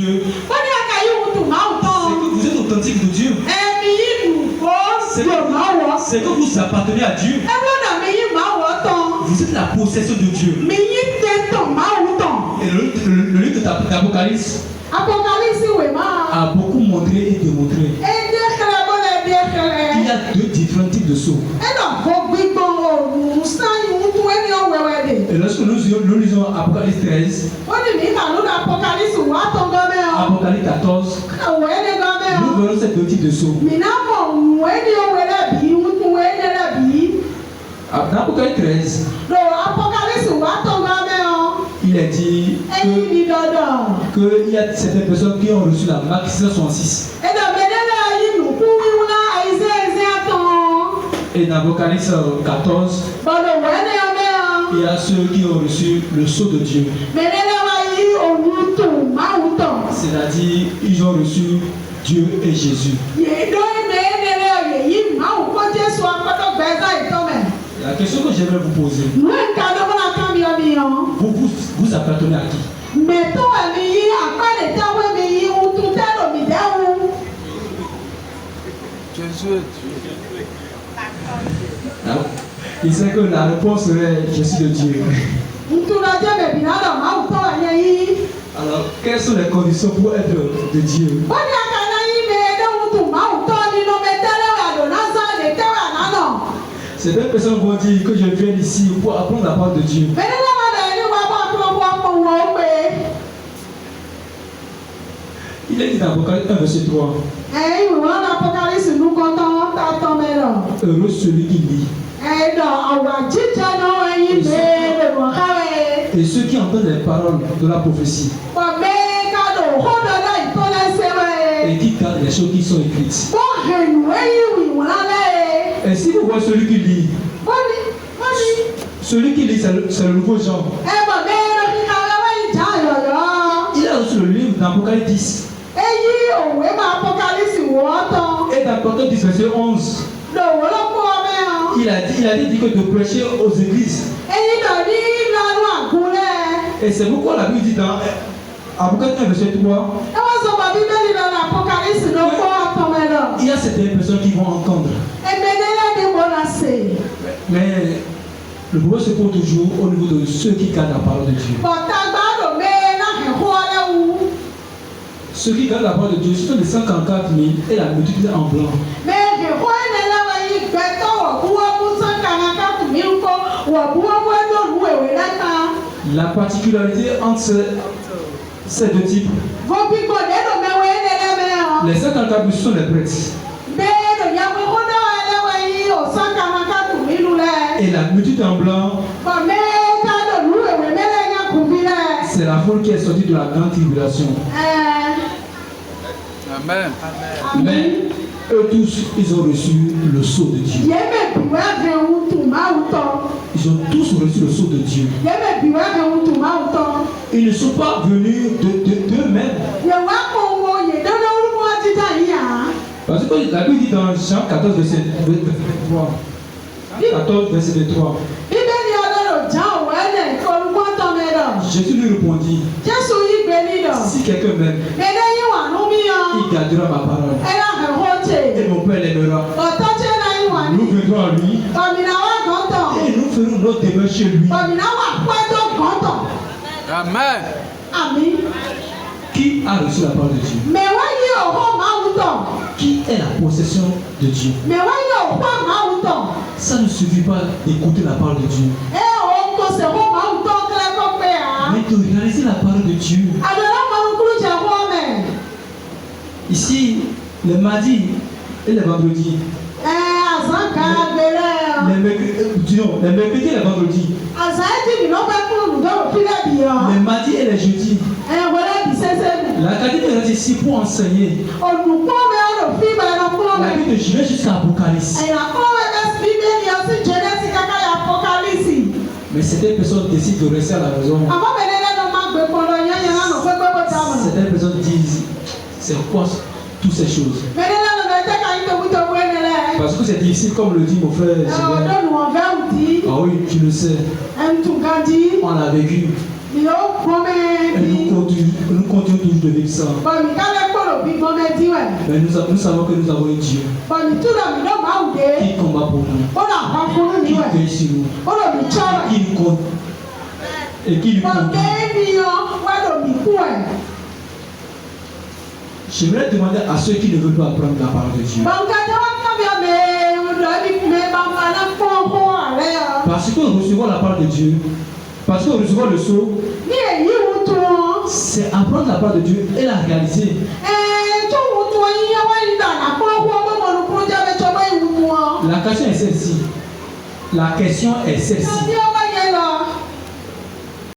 Dieu, c'est que vous êtes authentique de Dieu. C'est que vous appartenez à Dieu. Vous êtes la possession de Dieu. Et le livre d'Apocalypse a beaucoup montré et démontré. Il y a deux différents types de sceaux. Et lorsque nous lisons Apocalypse 13, Apocalypse 14, nous verrons ces deux types de sceaux. Dans Apocalypse 13, il est dit qu'il y a certaines personnes qui ont reçu la marque 666. Et dans Apocalypse 14, il y a ceux qui ont reçu le sceau de Dieu. C'est-à-dire, ils ont reçu Dieu et Jésus. La question que j'aimerais vous poser, vous appartenez à qui? Jésus. Il sait que la réponse serait je suis de Dieu. Alors, quelles sont les conditions pour être de Dieu? Certaines personnes vont dire que je viens ici pour apprendre la parole de Dieu. Il est dit dans Apocalypse 1, verset 3. Heureux celui qui lit. Et ceux qui entendent les paroles de la prophétie. Et qui gardent les choses qui sont écrites. Et si vous voyez celui qui lit, celui qui lit, c'est le nouveau genre. Il a reçu le livre d'Apocalypse 10. Et dans Apocalypse 10, verset 11, il a dit que de prêcher aux églises. Et c'est pourquoi la Bible dit dans Apocalypse 1, verset 3, il y a certaines personnes qui vont entendre. Mais le problème se pose toujours au niveau de ceux qui gardent la parole de Dieu. Ceux qui gardent la parole de Dieu, ce sont les 144 000 et la multitude en blanc. La particularité entre ces deux types, les 144 000 sont les prêtres. Et la multitude en blanc, c'est la foule qui est sortie de la grande tribulation. Amen. Mais eux tous, ils ont reçu le sceau de Dieu. Ils ont tous reçu le sceau de Dieu. Ils ne sont pas venus d'eux-mêmes. Parce que la Bible dit dans Jean 14, verset 3. 14, verset 3. Jésus lui répondit, si quelqu'un m'aime, il gardera ma parole. Et mon Père l'aimera. Nous viendrons à lui. Et nous ferons notre demeure chez lui. Amen. Qui a reçu la parole de Dieu? Qui est la possession de Dieu? Ça ne suffit pas d'écouter la parole de Dieu. Mais de réaliser la parole de Dieu. Ici, le mardi et le vendredi. Les mercredis et les vendredis. Les mardis et les jeudis. La qualité est ici pour enseigner. La Bible je vais jusqu'à Apocalypse. Mais certaines personnes décident de rester à la maison. Certaines personnes disent, c'est quoi toutes ces choses? Parce que c'est difficile, comme le dit mon frère. Ah oui, tu le sais. On l'a vécu. nous continuons toujours de vivre ça. Mais nous savons que nous avons un Dieu qui combat pour nous, qui veille sur nous, qui nous compte et qui nous conduit. J'aimerais demander à ceux qui ne veulent pas apprendre la parole de Dieu. Parce que nous recevons la parole de Dieu, parce que nous recevons le sceau, c'est apprendre la parole de Dieu et la réaliser. La question est celle-ci. La question est celle-ci.